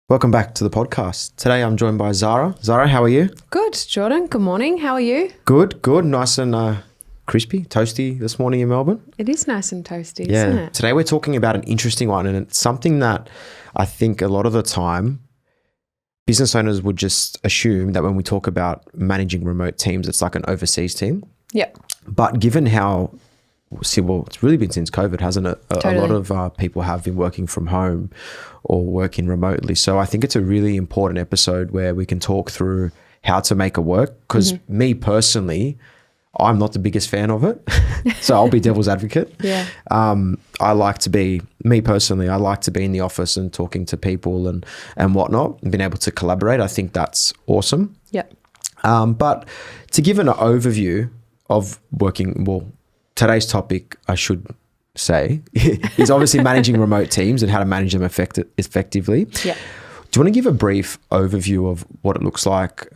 Welcome back to the podcast. Today I'm joined by Zara. Zara, how are you? Good, Jordan. Good morning. How are you? Good. Nice and crispy, toasty this morning in Melbourne. It is nice and toasty, isn't it? Today we're talking about an interesting one, and it's something that I think a lot of the time business owners would just assume that when we talk about managing remote teams, it's like an overseas team. Yep. But given how, it's really been since COVID, hasn't it? Totally. A lot of people have been working from home or working remotely. So I think it's a really important episode where we can talk through how to make it work. Because me personally, I'm not the biggest fan of it. So I'll be devil's advocate. Yeah. I like to be in the office and talking to people and whatnot and being able to collaborate. I think that's awesome. Yep. But to give an overview of working, today's topic, I should say, is obviously managing remote teams and how to manage them effectively. Yeah. Do you want to give a brief overview of what it looks like,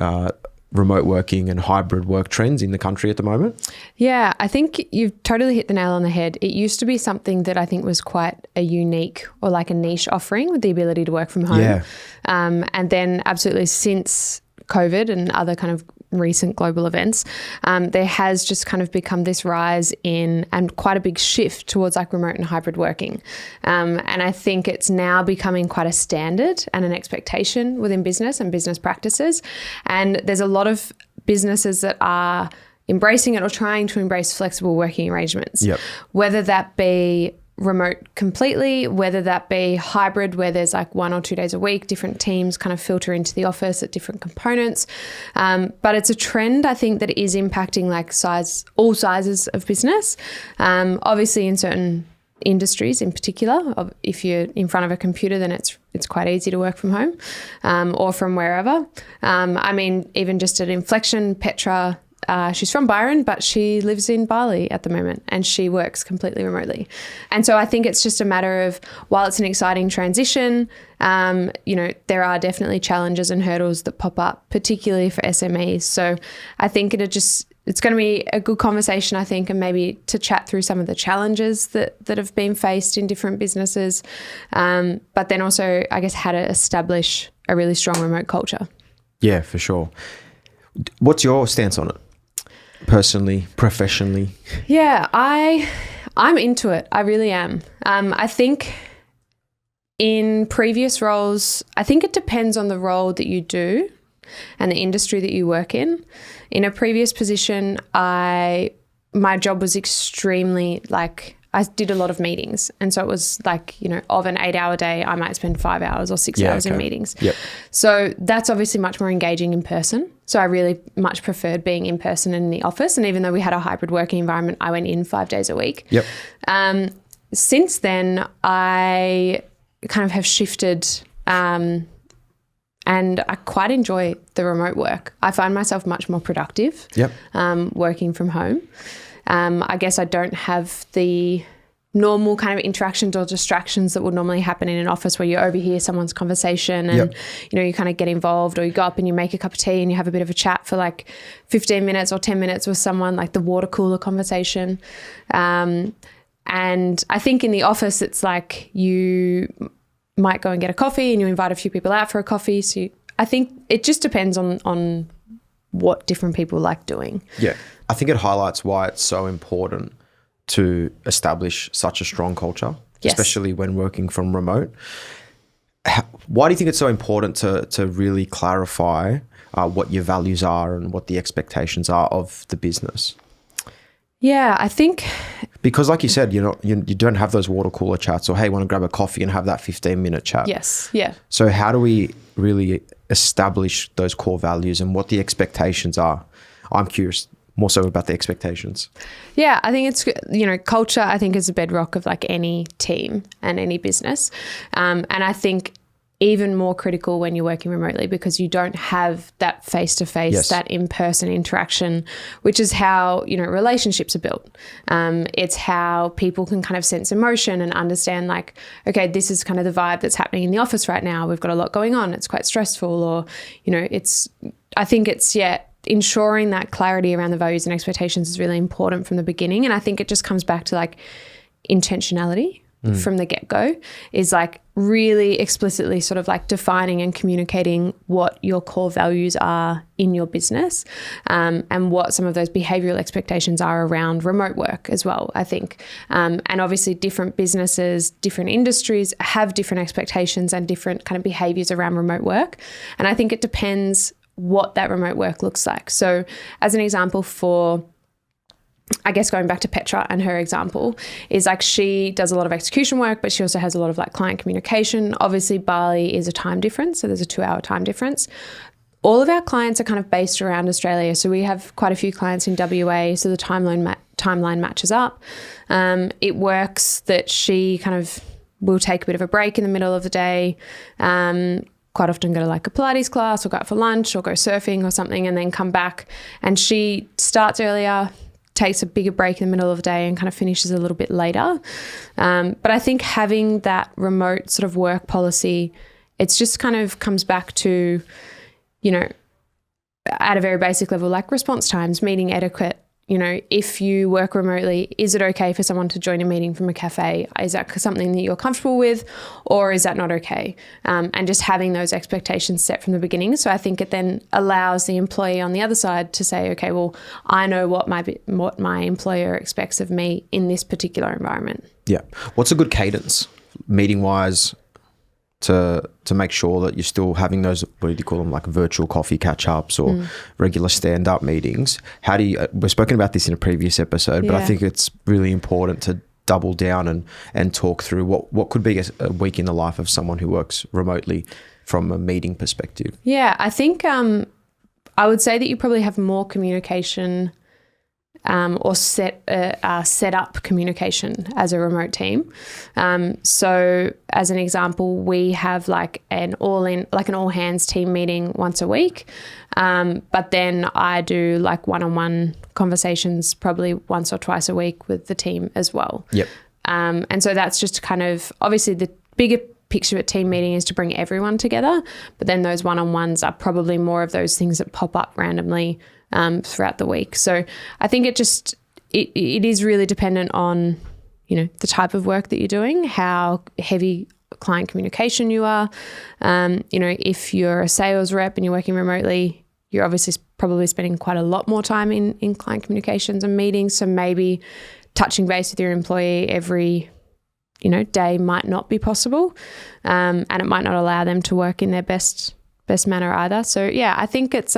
remote working and hybrid work trends in the country at the moment? Yeah, I think you've totally hit the nail on the head. It used to be something that I think was quite a unique or like a niche offering with the ability to work from home. Yeah. And then absolutely since COVID and other kind of recent global events, there has just kind of become this rise in and quite a big shift towards like remote and hybrid working. And I think it's now becoming quite a standard and an expectation within business and business practices. And there's a lot of businesses that are embracing it or trying to embrace flexible working arrangements, Yep. whether that be remote completely, whether that be hybrid where there's like 1 or 2 days a week, different teams kind of filter into the office at different components. But it's a trend I think that is impacting like all sizes of business. Obviously in certain industries in particular, if you're in front of a computer, then it's quite easy to work from home or from wherever. I mean, even just at Inflection, Petra, she's from Byron, but she lives in Bali at the moment and she works completely remotely. And so I think it's just a matter of, while it's an exciting transition, there are definitely challenges and hurdles that pop up, particularly for SMEs. So I think it's going to be a good conversation, I think, and maybe to chat through some of the challenges that have been faced in different businesses, but then also, I guess, how to establish a really strong remote culture. Yeah, for sure. What's your stance on it? Personally, professionally? Yeah, I'm into it. I really am. I think in previous roles, I think it depends on the role that you do and the industry that you work in. In a previous position, my job was extremely I did a lot of meetings. And so it was of an 8-hour day, I might spend 5 hours or 6 hours in meetings. Yep. So that's obviously much more engaging in person. So I really much preferred being in person in the office. And even though we had a hybrid working environment, I went in 5 days a week. Yep. Since then, I kind of have shifted and I quite enjoy the remote work. I find myself much more productive working from home. I guess I don't have the normal kind of interactions or distractions that would normally happen in an office where you overhear someone's conversation and, you kind of get involved, or you go up and you make a cup of tea and you have a bit of a chat for 15 minutes or 10 minutes with someone, like the water cooler conversation. And I think in the office, it's like you might go and get a coffee and you invite a few people out for a coffee. So I think it just depends on what different people like doing. Yeah. I think it highlights why it's so important to establish such a strong culture, especially when working from remote. Why do you think it's so important to really clarify what your values are and what the expectations are of the business? Yeah, I think because, like you said, you don't have those water cooler chats, or hey, want to grab a coffee and have that 15-minute chat. Yes, yeah. So how do we really establish those core values and what the expectations are? I'm curious more so about the expectations. Yeah, I think it's, culture, I think, is a bedrock of any team and any business. And I think even more critical when you're working remotely, because you don't have that face-to-face, that in-person interaction, which is how, relationships are built. It's how people can kind of sense emotion and understand okay, this is kind of the vibe that's happening in the office right now. We've got a lot going on. It's quite stressful, or, I think it's, ensuring that clarity around the values and expectations is really important from the beginning. And I think it just comes back to intentionality from the get-go is like really explicitly sort of like defining and communicating what your core values are in your business, and what some of those behavioral expectations are around remote work as well, I think. And obviously different businesses, different industries have different expectations and different kind of behaviors around remote work. And I think it depends what that remote work looks like. So as an example for, I guess going back to Petra and her example, is like she does a lot of execution work, but she also has a lot of like client communication. Obviously Bali is a time difference, so there's a 2-hour time difference. All of our clients are kind of based around Australia. So we have quite a few clients in WA, so the timeline matches up. It works that she kind of will take a bit of a break in the middle of the day, quite often go to like a Pilates class or go out for lunch or go surfing or something, and then come back. And she starts earlier, takes a bigger break in the middle of the day, and kind of finishes a little bit later. But I think having that remote sort of work policy, it's just kind of comes back to, you know, at a very basic level, like response times, meeting etiquette. You know, if you work remotely, is it okay for someone to join a meeting from a cafe? Is that something that you're comfortable with, or is that not okay? And just having those expectations set from the beginning. So I think it then allows the employee on the other side to say, okay, well, I know what my employer expects of me in this particular environment. Yeah. What's a good cadence, meeting-wise, to make sure that you're still having those, what do you call them, like virtual coffee catch-ups or regular stand-up meetings? How do you, we've spoken about this in a previous episode, but I think it's really important to double down and talk through what could be a week in the life of someone who works remotely from a meeting perspective. Yeah, I think I would say that you probably have more communication or set up communication as a remote team. So as an example, we have like an all hands team meeting once a week. But then I do like one-on-one conversations probably once or twice a week with the team as well. Yep. And so that's just kind of, obviously the bigger picture of a team meeting is to bring everyone together, but then those one-on-ones are probably more of those things that pop up randomly throughout the week. So I think it is really dependent on, you know, the type of work that you're doing, how heavy client communication you are. You know, if you're a sales rep and you're working remotely, you're obviously probably spending quite a lot more time in client communications and meetings. So maybe touching base with your employee every, you know, day might not be possible, and it might not allow them to work in their best manner either. So yeah, I think it's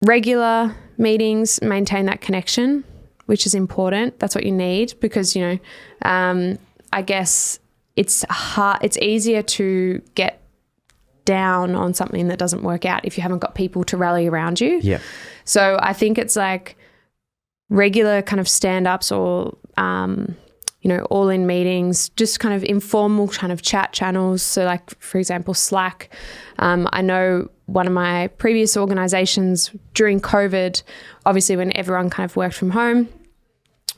regular meetings, maintain that connection, which is important. That's what you need because, you know, I guess it's easier to get down on something that doesn't work out if you haven't got people to rally around you. Yeah. So I think it's like regular kind of stand-ups or, you know, all in meetings, just kind of informal kind of chat channels. So like, for example, Slack. I know one of my previous organizations during COVID, obviously when everyone kind of worked from home,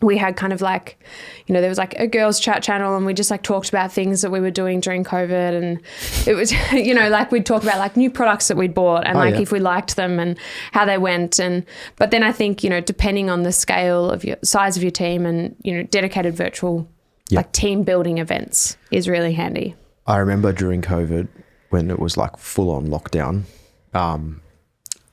we had kind of like, you know, there was like a girls chat channel and we just like talked about things that we were doing during COVID, and it was, you know, like we'd talk about like new products that we'd bought and if we liked them and how they went. But then I think, you know, depending on the scale of your size of your team and, you know, dedicated virtual like team building events is really handy. I remember during COVID when it was like full on lockdown,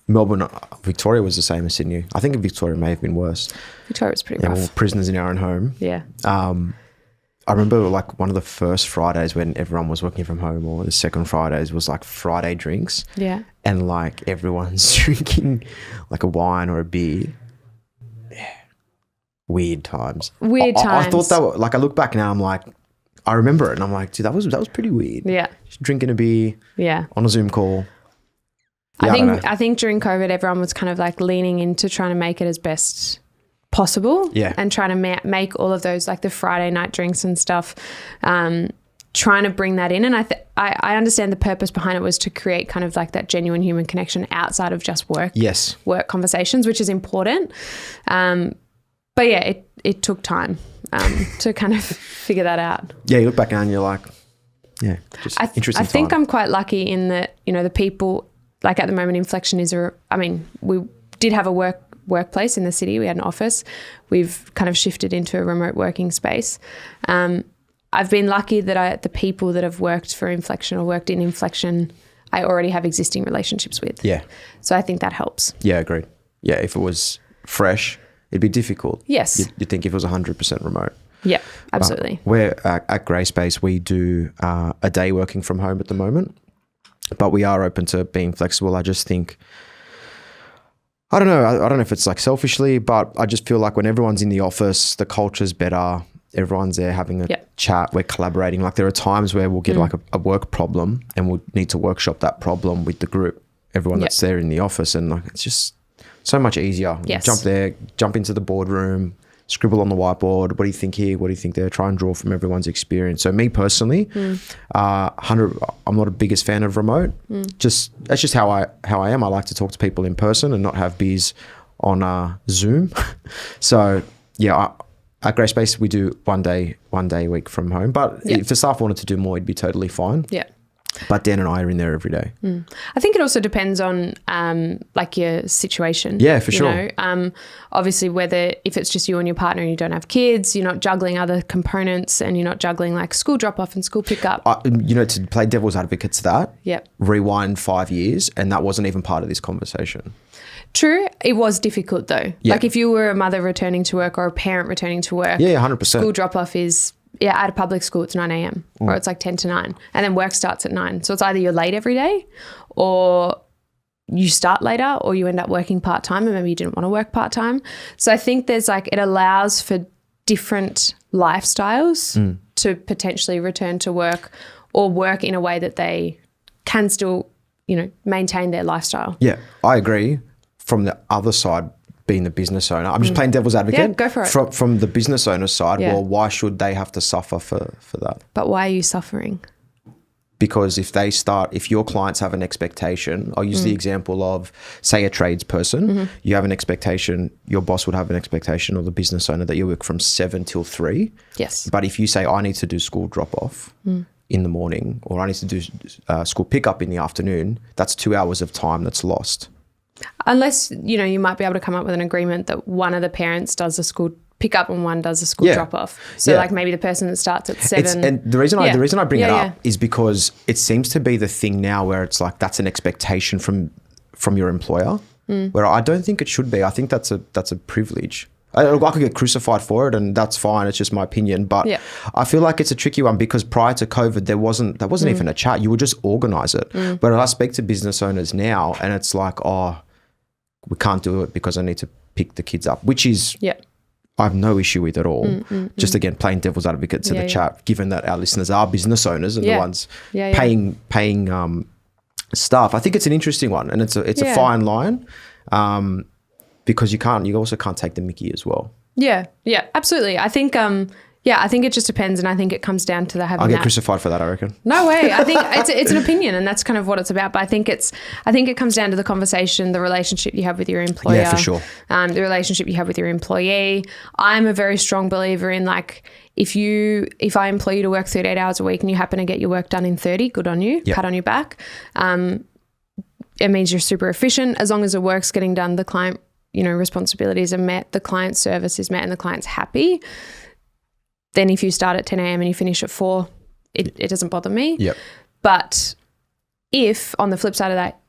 Melbourne, Victoria was the same as Sydney. I think Victoria may have been worse. Victoria was pretty rough. We were prisoners in our own home. Yeah. I remember like one of the first Fridays when everyone was working from home, or the second Fridays, was like Friday drinks. Yeah. And like everyone's drinking like a wine or a beer. Yeah. Weird times. I thought that was, like, I look back now, I'm like, I remember it and I'm like, dude, that was pretty weird. Yeah. Just drinking a beer. Yeah. On a Zoom call. Yeah, I think during COVID, everyone was kind of like leaning into trying to make it as best possible. Yeah. And trying to make all of those like the Friday night drinks and stuff, trying to bring that in. And I understand the purpose behind it was to create kind of like that genuine human connection outside of just work. Yes. Work conversations, which is important. But yeah, it took time to kind of figure that out. Yeah, you look back now and you're like, yeah, just interesting. I think I'm quite lucky in that, you know, the people, like at the moment, Inflection is we did have a work workplace in the city. We had an office. We've kind of shifted into a remote working space. I've been lucky that the people that have worked for Inflection or worked in Inflection, I already have existing relationships with. Yeah. So I think that helps. Yeah, agreed. Yeah, if it was fresh, it'd be difficult. Yes. You'd think if it was 100% remote. Yeah, absolutely. We're at Grayspace, we do a day working from home at the moment, but we are open to being flexible. I just think, I don't know if it's like selfishly, but I just feel like when everyone's in the office, the culture's better. Everyone's there having a chat. We're collaborating. Like there are times where we'll get like a work problem and we'll need to workshop that problem with the group, everyone that's there in the office. And like, it's just so much easier. Yes. Jump into the boardroom, scribble on the whiteboard. What do you think here? What do you think there? Try and draw from everyone's experience. So me personally, I'm not a biggest fan of remote. That's just how I am. I like to talk to people in person and not have beers on Zoom. So yeah, at Grayspace we do one day a week from home. But if the staff wanted to do more, it'd be totally fine. Yeah. But Dan and I are in there every day. I think it also depends on like your situation. Yeah, for sure. Obviously, if it's just you and your partner and you don't have kids, you're not juggling other components and you're not juggling like school drop off and school pickup. To play devil's advocate to that, Yep. rewind 5 years and that wasn't even part of this conversation. True. It was difficult though. Yeah. Like if you were a mother returning to work or a parent returning to work. Yeah, 100%. School drop off is... Yeah, at a public school, it's 9 a.m. or it's like 10 to 9. And then work starts at 9. So it's either you're late every day or you start later or you end up working part-time and maybe you didn't want to work part-time. So I think there's like it allows for different lifestyles to potentially return to work or work in a way that they can still, maintain their lifestyle. Yeah, I agree. From the other side, being the business owner, I'm just playing devil's advocate. Yeah, go for it. From the business owner's side, well, why should they have to suffer for that? But why are you suffering? Because if your clients have an expectation, I'll use the example of, say, a tradesperson, you have an expectation, your boss would have an expectation, or the business owner, that you work from 7 till 3. Yes. But if you say, I need to do school drop off in the morning, or I need to do school pickup in the afternoon, that's 2 hours of time that's lost. Unless, you might be able to come up with an agreement that one of the parents does a school pick up and one does a school drop off. So like maybe the person that starts at 7. And the reason I bring it up is because it seems to be the thing now where it's like that's an expectation from your employer, where I don't think it should be. I think that's a privilege. I could get crucified for it, and that's fine. It's just my opinion. But I feel like it's a tricky one because prior to COVID, there wasn't even a chat. You would just organize it. But I speak to business owners now, and it's like, we can't do it because I need to pick the kids up, which is I have no issue with at all. Just again, playing devil's advocate to the chat, given that our listeners are business owners and the ones paying staff. I think it's an interesting one, and it's a fine line. Because you also can't take the mickey as well. Yeah, absolutely. I think I think it just depends, and I think it comes down to the having. I'll get crucified for that, I reckon. No way. I think it's an opinion, and that's kind of what it's about. But I think it comes down to the conversation, the relationship you have with your employer. Yeah, for sure. The relationship you have with your employee. I'm a very strong believer in like if I employ you to work 38 hours a week and you happen to get your work done in 30, good on you. Pat on your back. It means you're super efficient as long as the work's getting done. The client, responsibilities are met, the client service is met, and the client's happy. Then if you start at 10 a.m. and you finish at 4, it doesn't bother me. Yep. But if on the flip side of that,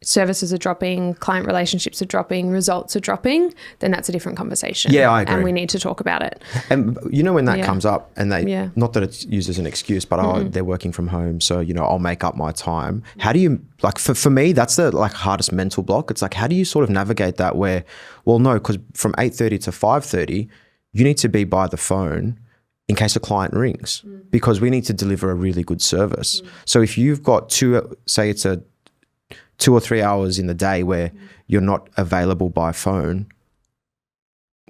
services are dropping, client relationships are dropping, results are dropping, then that's a different conversation. Yeah, I agree. And we need to talk about it. And when that comes up, and they, not that it's used as an excuse, but they're working from home, so I'll make up my time. How do you for me? That's the hardest mental block. It's like, how do you sort of navigate that? Where, well, no, because from 8:30 to 5:30, you need to be by the phone in case a client rings, because we need to deliver a really good service. So if you've got say it's a 2 or 3 hours in the day where you're not available by phone,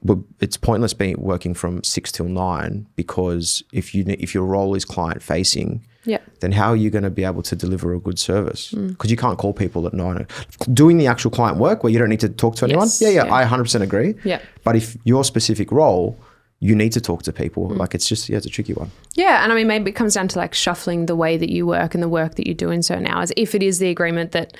but it's pointless working from 6 till 9, because if your role is client facing, then how are you going to be able to deliver a good service? Because you can't call people at 9. Doing the actual client work where you don't need to talk to anyone. Yeah, I 100% agree. Yeah. But if your specific role, you need to talk to people. It's just, it's a tricky one. Yeah. And I mean, maybe it comes down to shuffling the way that you work and the work that you do in certain hours. If it is the agreement that,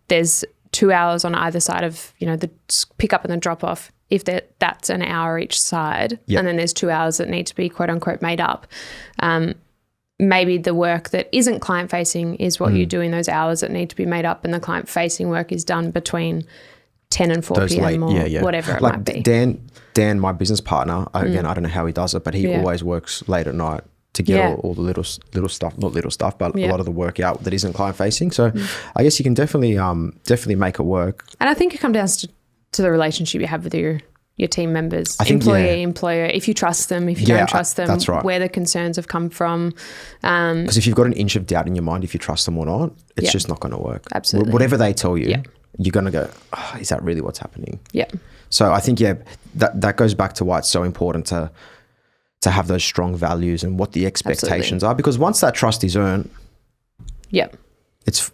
there's 2 hours on either side of, the pick up and the drop off, if that's an hour each side, and then there's 2 hours that need to be quote unquote made up, maybe the work that isn't client facing is what you do in those hours that need to be made up, and the client facing work is done between 10 and 4 p.m. or whatever it might be. Dan, my business partner, again, I don't know how he does it, but he always works late at night to get all the little stuff, not little stuff, but a lot of the work out that isn't client facing. So I guess you can definitely make it work. And I think it comes down to the relationship you have with your team members, employee, employer, if you trust them, if you don't trust them, that's right. Where the concerns have come from. Because if you've got an inch of doubt in your mind, if you trust them or not, it's just not going to work. Absolutely. Whatever they tell you, you're going to go, is that really what's happening? Yeah. So I think, that goes back to why it's so important to have those strong values and what the expectations are, because once that trust is earned, it's,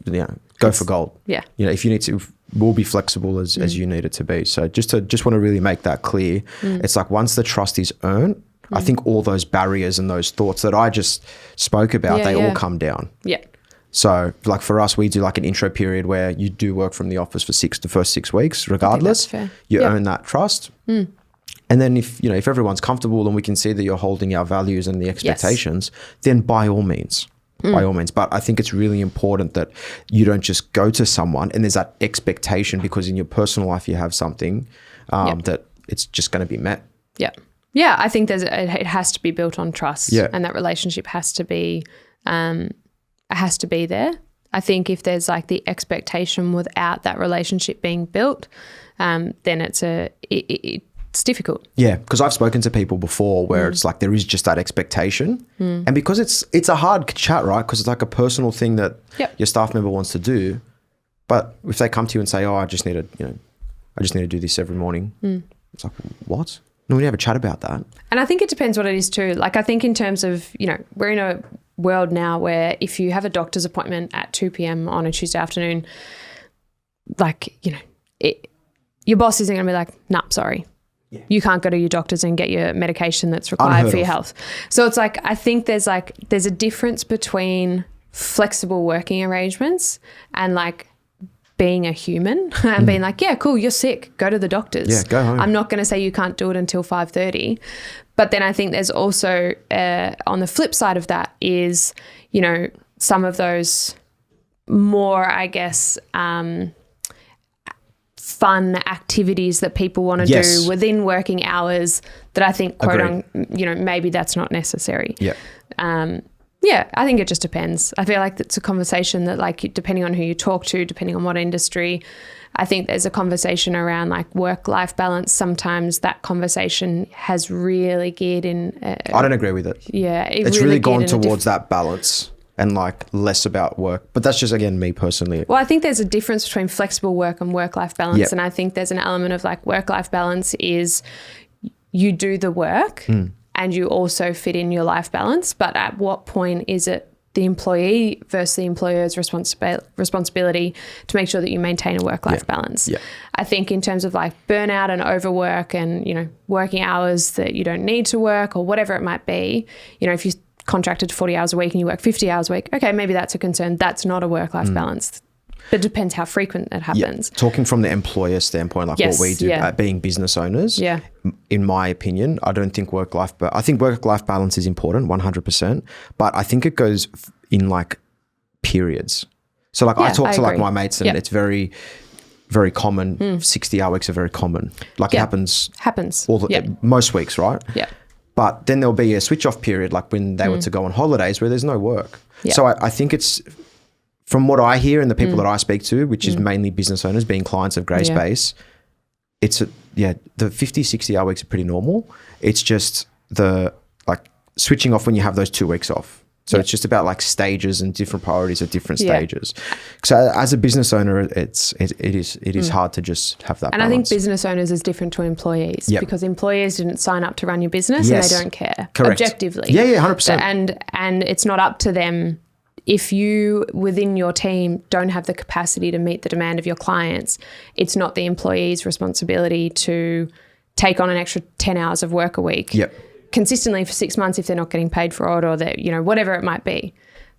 go for gold. Yeah. If you need to, we'll be flexible as you need it to be. So just want to really make that clear. It's like once the trust is earned, I think all those barriers and those thoughts that I just spoke about, they all come down. Yeah. So like for us, we do like an intro period where you do work from the office for the first 6 weeks, regardless. You earn that trust. And then if everyone's comfortable and we can see that you're holding our values and the expectations, then by all means. But I think it's really important that you don't just go to someone and there's that expectation because in your personal life you have something that it's just going to be met. Yeah. Yeah. I think it has to be built on trust and that relationship has to be there. I think if there's like the expectation without that relationship being built, then it's difficult. Yeah, because I've spoken to people before where it's like there is just that expectation. And because it's a hard chat, right? Because it's like a personal thing that your staff member wants to do. But if they come to you and say, I just need to do this every morning. It's like, what? No, we have a chat about that. And I think it depends what it is too. Like I think in terms of, we're in a world now where if you have a doctor's appointment at 2 p.m. on a Tuesday afternoon, like, your boss isn't going to be like, nah, sorry. You can't go to your doctors and get your medication that's required for your health. So it's like, I think there's a difference between flexible working arrangements and like being a human and being like, yeah, cool, you're sick, go to the doctors. Yeah, go home. I'm not going to say you can't do it until 5:30. But then I think there's also, on the flip side of that is, some of those more, I guess, fun activities that people want to do within working hours that I think, maybe that's not necessary. Yeah. I think it just depends. I feel like it's a conversation that like, depending on who you talk to, depending on what industry, I think there's a conversation around like work-life balance. Sometimes that conversation has really geared in. I don't agree with it. Yeah. It's really gone towards that balance and like less about work. But that's just, again, me personally. Well, I think there's a difference between flexible work and work-life balance. Yep. And I think there's an element of like work-life balance is you do the work and you also fit in your life balance. But at what point is it the employee versus the employer's responsibility to make sure that you maintain a work-life balance? Yeah. I think in terms of like burnout and overwork and, working hours that you don't need to work or whatever it might be, if you contracted to 40 hours a week and you work 50 hours a week, okay, maybe that's a concern. That's not a work-life balance. But it depends how frequent it happens. Yeah. Talking from the employer standpoint, like what we do, being business owners, in my opinion, I don't think I think work-life balance is important, 100%, but I think it goes in like periods. So like I talk to like my mates and it's very, very common. 60-hour weeks are very common. Like it happens most weeks, right? Yeah. But then there'll be a switch off period, like when they were to go on holidays where there's no work. Yeah. So I think it's, from what I hear and the people that I speak to, which is mainly business owners being clients of Grey Space, it's the 50, 60-hour weeks are pretty normal. It's just the like switching off when you have those 2 weeks off. So it's just about like stages and different priorities at different stages. So as a business owner, it is hard to just have that balance. I think business owners is different to employees because employees didn't sign up to run your business and they don't care. Correct. Objectively. Yeah, 100%. And it's not up to them. If you within your team don't have the capacity to meet the demand of your clients, it's not the employee's responsibility to take on an extra 10 hours of work a week. Yep. Consistently for 6 months if they're not getting paid for it or that, whatever it might be.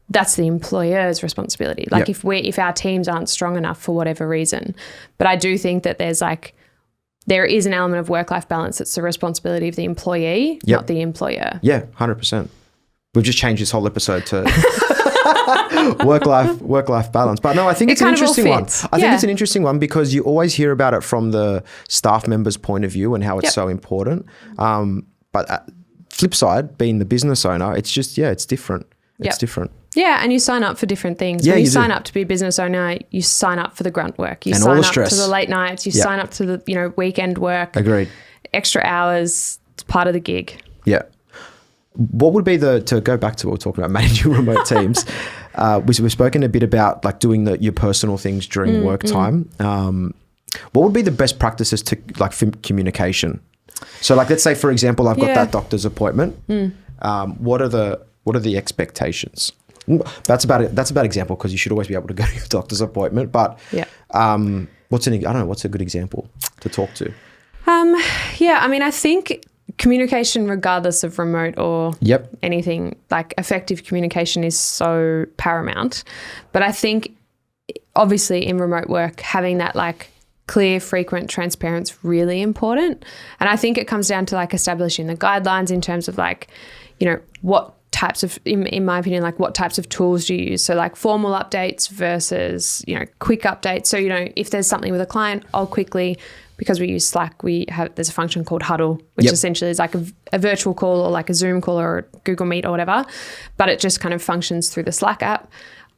that's the employer's responsibility. Like if our teams aren't strong enough for whatever reason. But I do think that there is an element of work-life balance that's the responsibility of the employee, not the employer. Yeah, 100%. We've just changed this whole episode to work-life balance. But no, I think it's an interesting one. I think it's an interesting one because you always hear about it from the staff member's point of view and how it's so important. But flip side, being the business owner, it's just, it's different. It's different. Yeah, and you sign up for different things. When you sign up to be a business owner, you sign up for the grunt work. You and sign all the up stress. to the late nights. You sign up to the weekend work. Agreed. Extra hours. It's part of the gig. Yeah. What would be to go back to what we're talking about, managing remote teams? We've spoken a bit about like doing your personal things during work time. What would be the best practices to like communication? So like, let's say for example, I've got that doctor's appointment. What are the expectations? That's about example because you should always be able to go to your doctor's appointment. But what's a good example to talk to? I mean, I think communication, regardless of remote or anything, like effective communication is so paramount. But I think obviously in remote work, having that like clear, frequent, transparent is really important. And I think it comes down to like establishing the guidelines in terms of like, what types of, in my opinion, like what types of tools do you use? So like formal updates versus, quick updates. So, if there's something with a client, I'll quickly, because we use Slack, there's a function called Huddle, which essentially is like a virtual call or like a Zoom call or a Google Meet or whatever, but it just kind of functions through the Slack app.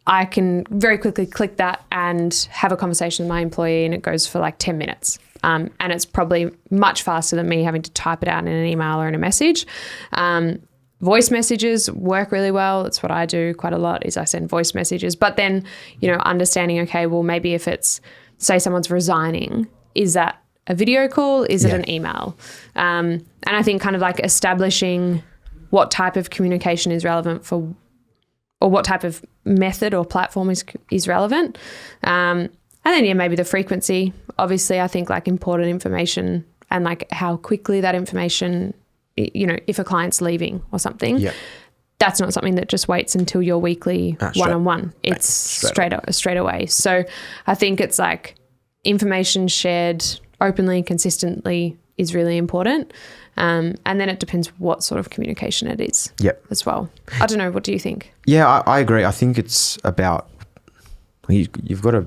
I can very quickly click that and have a conversation with my employee and it goes for like 10 minutes. And it's probably much faster than me having to type it out in an email or in a message. Voice messages work really well. It's what I do quite a lot is I send voice messages. But then, understanding, okay, well, maybe if it's, say someone's resigning, is that a video call? Is it an email? And I think kind of like establishing what type of communication is relevant for, or what type of method or platform is relevant. And then, maybe the frequency. Obviously, I think like important information and like how quickly that information, if a client's leaving or something, that's not something that just waits until your weekly one-on-one. It's straight away. So I think it's like information shared openly, consistently is really important. And then it depends what sort of communication it is as well. I don't know. What do you think? Yeah, I agree. I think it's about, you've got to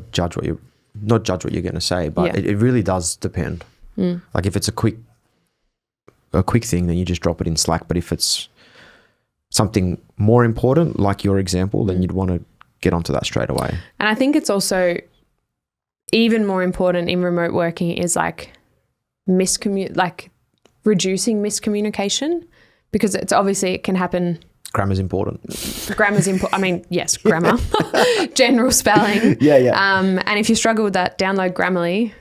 not judge what you're going to say, but it really does depend. Like if it's a quick thing, then you just drop it in Slack. But if it's something more important, like your example, then you'd want to get onto that straight away. And I think it's also even more important in remote working is like reducing miscommunication, because it's obviously it can happen. Grammar's important. I mean, yes, grammar, general spelling. And if you struggle with that, download Grammarly.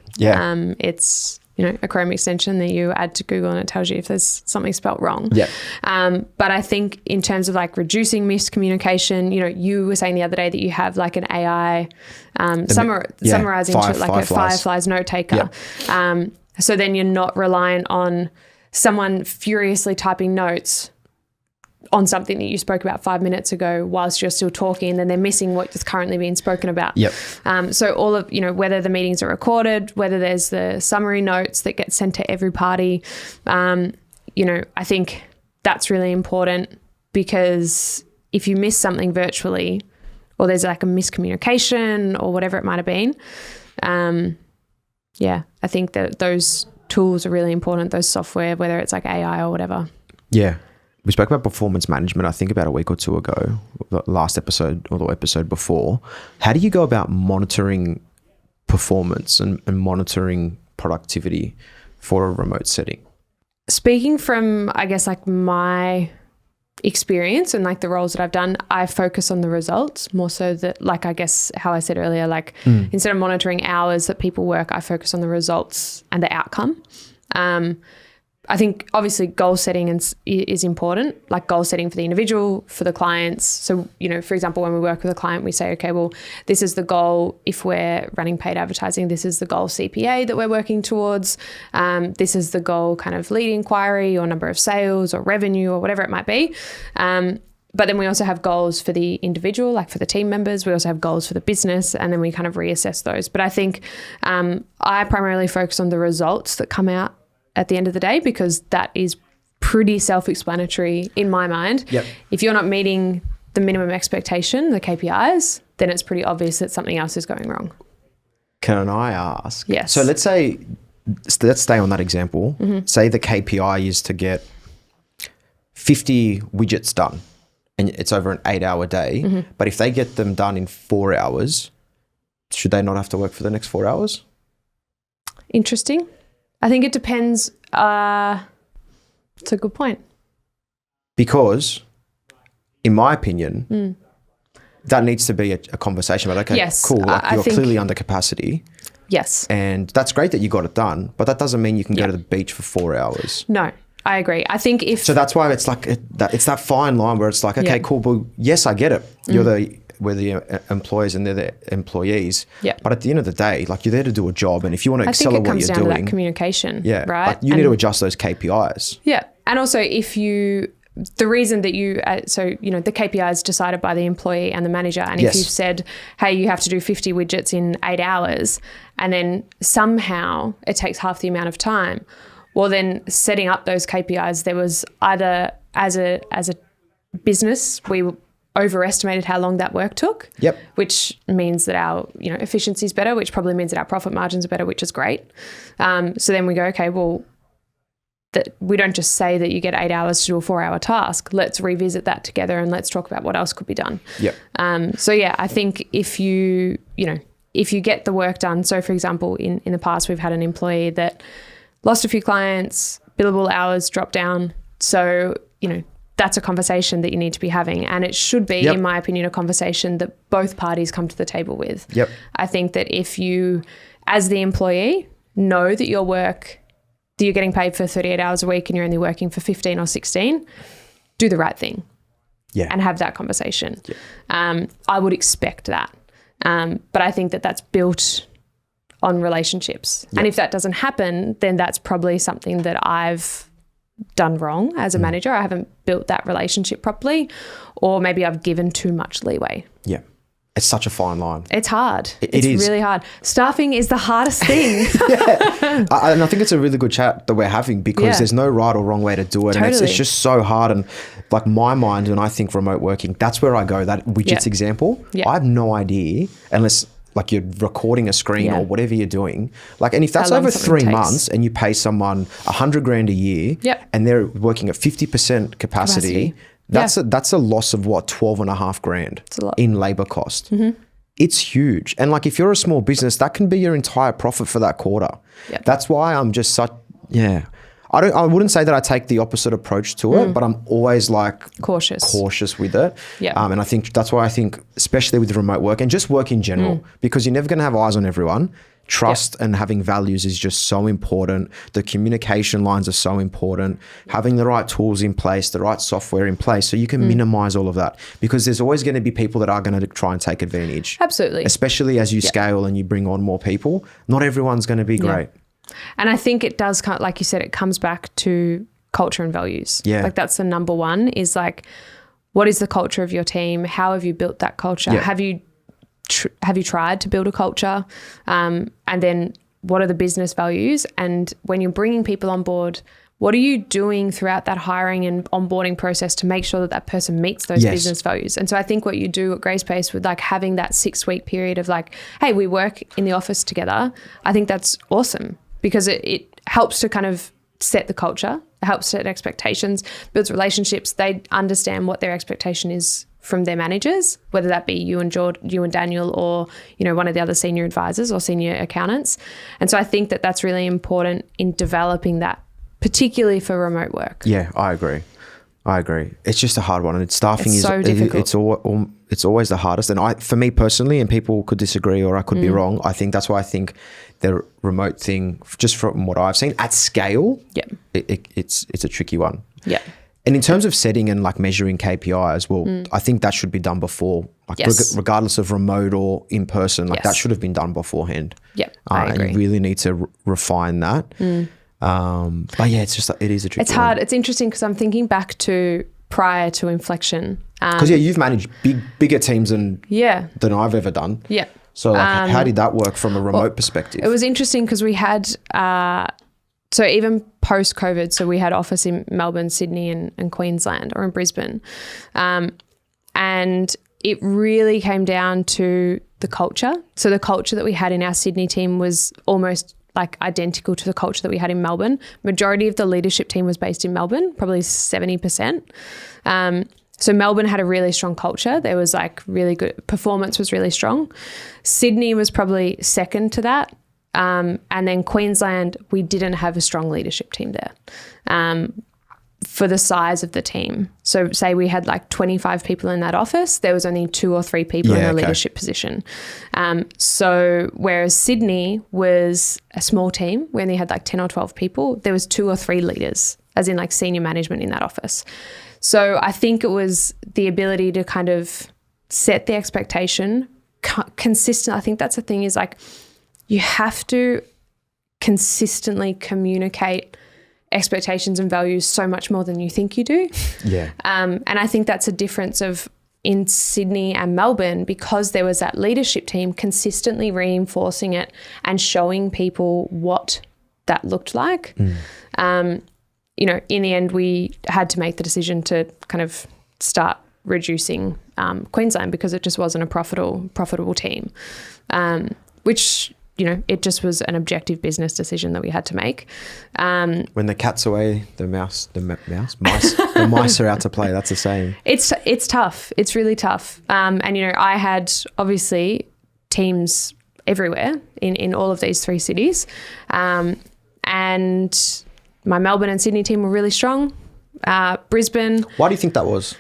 It's a Chrome extension that you add to Google and it tells you if there's something spelt wrong. But I think in terms of like reducing miscommunication, you were saying the other day that you have like an AI summarizing to like a Fireflies note taker. So then you're not reliant on someone furiously typing notes on something that you spoke about 5 minutes ago whilst you're still talking, and then they're missing what's currently being spoken about. So all of, whether the meetings are recorded, whether there's the summary notes that get sent to every party, I think that's really important, because if you miss something virtually or there's like a miscommunication or whatever it might have been, I think that those tools are really important, those software, whether it's like AI or whatever. We spoke about performance management, I think about a week or two ago, the last episode or the episode before. How do you go about monitoring performance and monitoring productivity for a remote setting? Speaking from, I guess, like my experience and like the roles that I've done, I focus on the results more so that, like, I guess how I said earlier, like instead of monitoring hours that people work, I focus on the results and the outcome. I think obviously goal setting is important, like goal setting for the individual, for the clients. So, for example, when we work with a client, we say, okay, well, this is the goal. If we're running paid advertising, this is the goal CPA that we're working towards. This is the goal kind of lead inquiry or number of sales or revenue or whatever it might be. But then we also have goals for the individual, like for the team members. We also have goals for the business, and then we kind of reassess those. But I think I primarily focus on the results that come out at the end of the day, because that is pretty self-explanatory in my mind. Yep. If you're not meeting the minimum expectation, the KPIs, then it's pretty obvious that something else is going wrong. Can I ask? Yes. So let's stay on that example. Say the KPI is to get 50 widgets done, and it's over an 8-hour day. But if they get them done in 4 hours, should they not have to work for the next 4 hours? Interesting. I think it depends. It's a good point. Because, in my opinion, that needs to be a conversation about, okay, yes, cool, like you're clearly under capacity. Yes. And that's great that you got it done, but that doesn't mean you can go to the beach for 4 hours. No, I agree. I think So that's why it's like, it's that fine line where it's like, okay, cool, but yes, I get it. We're the employers and they're the employees. Yeah. But at the end of the day, like, you're there to do a job, and if you want to excel at what you're doing, I think it comes down to that communication. Yeah. Right. Like, you need to adjust those KPIs. Yeah. And also, the reason that the KPI is decided by the employee and the manager. And if you've said, hey, you have to do 50 widgets in 8 hours, and then somehow it takes half the amount of time, well, then setting up those KPIs, there was either as a business, we overestimated how long that work took. Yep. Which means that our efficiency is better, which probably means that our profit margins are better, which is great. So then we go, okay, well, that we don't just say that you get 8 hours to do a 4-hour task. Let's revisit that together, and let's talk about what else could be done. Yep. So yeah, I think if you get the work done. So for example, in the past, we've had an employee that lost a few clients, billable hours dropped down. So, that's a conversation that you need to be having. And it should be, in my opinion, a conversation that both parties come to the table with. Yep. I think that if you, as the employee, know that you're getting paid for 38 hours a week and you're only working for 15 or 16, do the right thing. Yeah. And have that conversation. Yeah. I would expect that. But I think that that's built on relationships. Yep. And if that doesn't happen, then that's probably something that I've done wrong as a manager. I haven't built that relationship properly, or maybe I've given too much leeway. Yeah. It's such a fine line. It's hard. It is really hard. Staffing is the hardest thing. Yeah. And I think it's a really good chat that we're having, because there's no right or wrong way to do it. Totally. And it's just so hard. And like, my mind, when I think remote working, that's where I go. That widgets example, I have no idea, unless like you're recording a screen or whatever you're doing. Like, and if that's over 3 months and you pay someone $100,000 a year and they're working at 50% capacity, that's a loss of what, $12,500 in labor cost. It's huge. And like, if you're a small business, that can be your entire profit for that quarter. That's why I'm just such, I wouldn't say that I take the opposite approach to it, but I'm always like cautious with it. And I think that's why I think, especially with remote work and just work in general, because you're never going to have eyes on everyone. Trust and having values is just so important. The communication lines are so important. Having the right tools in place, the right software in place, so you can minimize all of that, because there's always going to be people that are going to try and take advantage. Absolutely. Especially as you scale and you bring on more people. Not everyone's going to be great. And I think it does, like you said, it comes back to culture and values. Yeah. Like, that's the number one, is like, what is the culture of your team? How have you built that culture? Yeah. Have you tried to build a culture? And then what are the business values? And when you're bringing people on board, what are you doing throughout that hiring and onboarding process to make sure that that person meets those business values? And so I think what you do at Grayspace with like having that 6-week period of like, hey, we work in the office together, I think that's awesome, because it helps to kind of set the culture, it helps set expectations, builds relationships. They understand what their expectation is from their managers, whether that be you and Daniel, or one of the other senior advisors or senior accountants. And so I think that that's really important in developing that, particularly for remote work. Yeah, I agree. It's just a hard one, and staffing is so difficult. It's always the hardest. And for me personally, and people could disagree or I could be wrong, I think that's why I think the remote thing, just from what I've seen at scale, it's a tricky one. Yeah. And in terms of setting and like measuring KPIs, well, I think that should be done before, like regardless of remote or in person, like that should have been done beforehand. Yeah, I agree. And you really need to refine that. But yeah, it is a tricky one. It's hard. It's interesting because I'm thinking back to prior to Inflection, Because you've managed bigger teams than I've ever done. Yeah. So like, how did that work from a remote perspective? It was interesting because we had, so even post-COVID, so we had office in Melbourne, Sydney and Queensland, or in Brisbane. And it really came down to the culture. So the culture that we had in our Sydney team was almost like identical to the culture that we had in Melbourne. Majority of the leadership team was based in Melbourne, probably 70%. So Melbourne had a really strong culture. There was like really good, performance was really strong. Sydney was probably second to that. And then Queensland, we didn't have a strong leadership team there for the size of the team. So say we had like 25 people in that office, there was only 2 or 3 people in a leadership position. So whereas Sydney was a small team, we only had like 10 or 12 people, there was 2 or 3 leaders, as in like senior management in that office. So I think it was the ability to kind of set the expectation consistent. I think that's the thing, is like you have to consistently communicate expectations and values so much more than you think you do. Yeah. And I think that's a difference of in Sydney and Melbourne, because there was that leadership team consistently reinforcing it and showing people what that looked like. You know, in the end, we had to make the decision to kind of start reducing Queensland because it just wasn't a profitable team, which, you know, it just was an objective business decision that we had to make. When the cat's away, the mice, the mice are out to play. That's the saying. It's tough. It's really tough. And, you know, I had obviously teams everywhere in all of these 3 cities. And my Melbourne and Sydney team were really strong. Brisbane. Why do you think that was?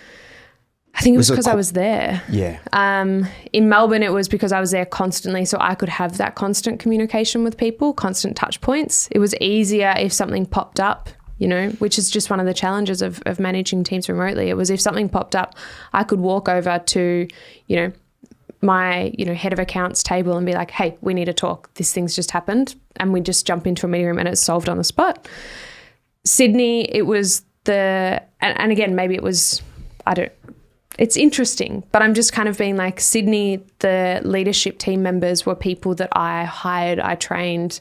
I think it was because I was there. Yeah. In Melbourne, it was because I was there constantly, so I could have that constant communication with people, constant touch points. It was easier if something popped up, you know, which is just one of the challenges of managing teams remotely. It was if something popped up, I could walk over to, you know, my, you know, head of accounts table and be like, hey, we need to talk. This thing's just happened. And we just jump into a meeting room and it's solved on the spot. Sydney, it was and again, maybe it was, it's interesting, but I'm just kind of being like, Sydney, the leadership team members were people that I hired, I trained.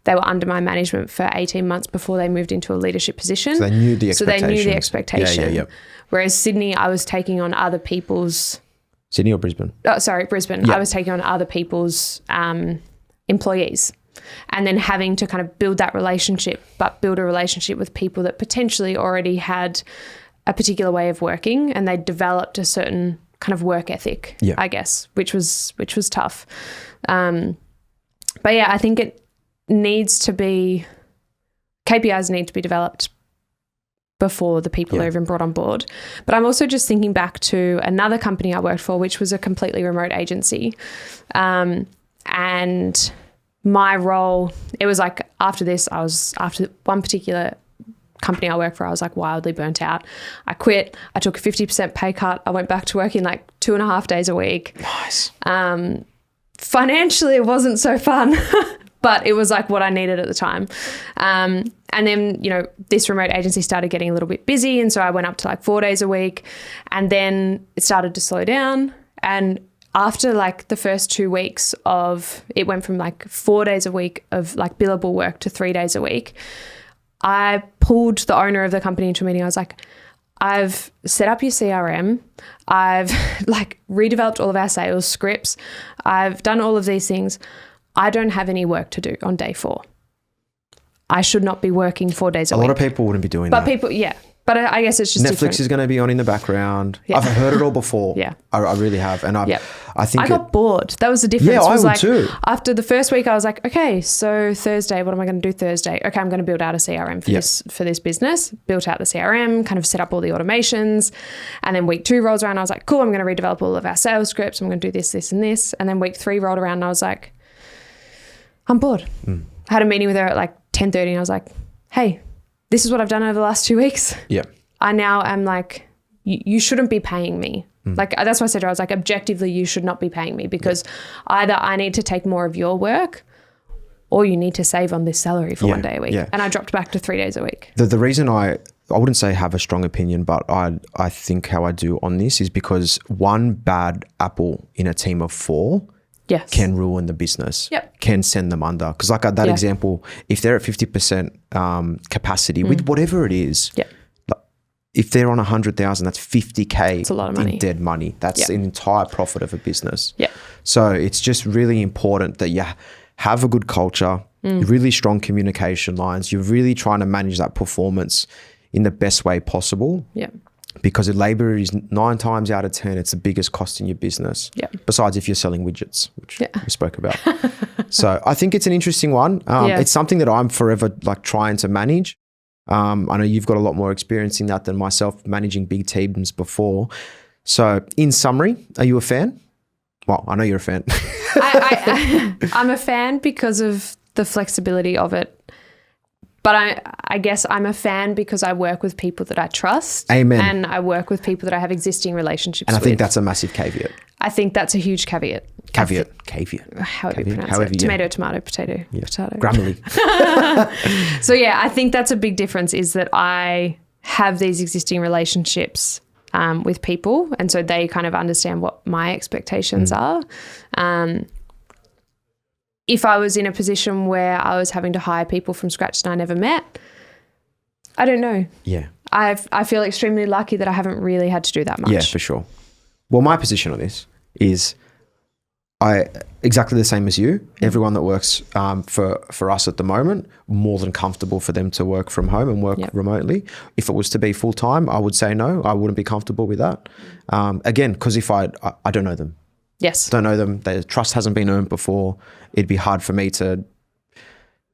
They were under my management for 18 months before they moved into a leadership position. So they knew the expectation. Yeah. Whereas Sydney, I was taking on other people's... Sydney or Brisbane? Oh, sorry, Brisbane. Yeah. I was taking on other people's employees, and then having to kind of build that relationship, but build a relationship with people that potentially already had a particular way of working and they developed a certain kind of work ethic, I guess, which was tough. But yeah, I think it needs to be, KPIs need to be developed before the people are even brought on board. But I'm also just thinking back to another company I worked for, which was a completely remote agency. And my role, it was like after one particular company I worked for, I was like wildly burnt out. I quit. I took a 50% pay cut. I went back to working like 2.5 days a week. Nice. Financially, it wasn't so fun, but it was like what I needed at the time. And then, you know, this remote agency started getting a little bit busy. And so I went up to like 4 days a week, and then it started to slow down. And after like the first 2 weeks it went from like 4 days a week of like billable work to 3 days a week. I pulled the owner of the company into a meeting. I was like, I've set up your CRM. I've like redeveloped all of our sales scripts. I've done all of these things. I don't have any work to do on day 4. I should not be working 4 days a week. A lot of people wouldn't be doing that. But people, But I guess it's just Netflix different. is going to be on in the background. Yeah. I've heard it all before. Yeah. I really have. And I think I got bored. That was the difference. Yeah, I would too. After the first week, I was like, okay, so Thursday, what am I going to do Thursday? Okay, I'm going to build out a CRM for this business. Built out the CRM, kind of set up all the automations. And then week 2 rolls around. I was like, cool, I'm going to redevelop all of our sales scripts. I'm going to do this, this, and this. And then week 3 rolled around and I was like, I'm bored. I had a meeting with her at like 10:30 and I was like, hey, this is what I've done over the last 2 weeks. Yeah. I now am like, you shouldn't be paying me. Like, that's why I said to her, I was like, objectively, you should not be paying me because either I need to take more of your work or you need to save on this salary for 1 day a week. Yeah. And I dropped back to 3 days a week. The reason I wouldn't say have a strong opinion, but I think how I do on this is because one bad apple in a team of 4 can ruin the business, can send them under. Because like that example, if they're at 50% capacity with whatever it is, if they're on 100,000, that's 50K. It's a lot of money. In dead money. That's an entire profit of a business. So it's just really important that you have a good culture, really strong communication lines. You're really trying to manage that performance in the best way possible. Because labor is 9 times out of 10, it's the biggest cost in your business. Besides if you're selling widgets, which we spoke about. So I think it's an interesting one. It's something that I'm forever like trying to manage. I know you've got a lot more experience in that than myself, managing big teams before. So in summary, are you a fan? Well, I know you're a fan. I'm a fan because of the flexibility of it. But I guess I'm a fan because I work with people that I trust. Amen. And I work with people that I have existing relationships with. And I think that's a massive caveat. I think that's a huge caveat. Caveat. However you pronounce it. Tomato, tomato, potato, potato. Grammarly. So yeah, I think that's a big difference is that I have these existing relationships with people, and so they kind of understand what my expectations are. If I was in a position where I was having to hire people from scratch and I never met, I don't know. Yeah. I feel extremely lucky that I haven't really had to do that much. Yeah, for sure. Well, my position on this is exactly the same as you. Everyone that works for us at the moment, more than comfortable for them to work from home and work remotely. If it was to be full time, I would say no. I wouldn't be comfortable with that. Again, because if I don't know them. Yes. Don't know them. Their trust hasn't been earned before. It'd be hard for me to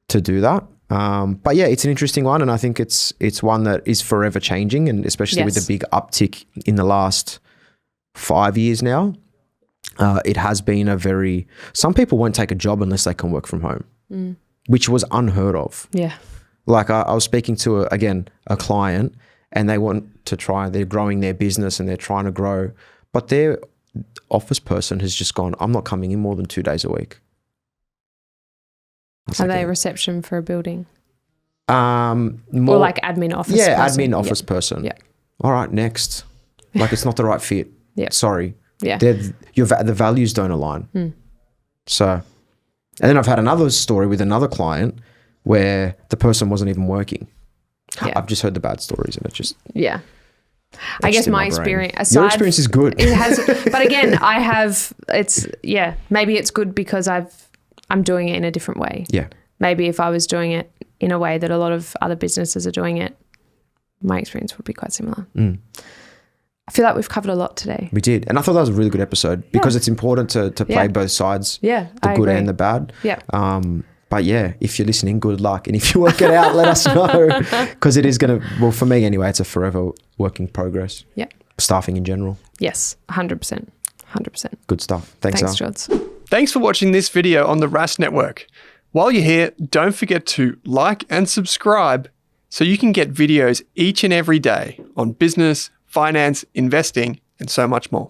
do that. But yeah, it's an interesting one, and I think it's one that is forever changing, and especially with the big uptick in the last 5 years now. It has been some people won't take a job unless they can work from home, which was unheard of. Yeah. Like I was speaking to a client, and they're growing their business and they're trying to grow, but their office person has just gone, I'm not coming in more than 2 days a week. Are they reception for a building? More or like admin office person? Yeah, admin office person. Yeah. All right, next. Like it's not the right fit. Sorry. Yeah. The values don't align. So, and then I've had another story with another client where the person wasn't even working. I've just heard the bad stories and it just... Yeah. I guess my experience... Your experience is good. It has, but again, maybe it's good because I'm doing it in a different way. Yeah. Maybe if I was doing it in a way that a lot of other businesses are doing it, my experience would be quite similar. I feel like we've covered a lot today. We did. And I thought that was a really good episode because it's important to play both sides, the good and the bad. Yeah. But yeah, if you're listening, good luck. And if you work it out, let us know because it is going to, well, for me anyway, it's a forever work in progress. Yeah. Staffing in general. Yes, 100%. 100%. Good stuff. Thanks, Jods. Thanks for watching this video on the Rask Network. While you're here, don't forget to like and subscribe so you can get videos each and every day on business, finance, investing, and so much more.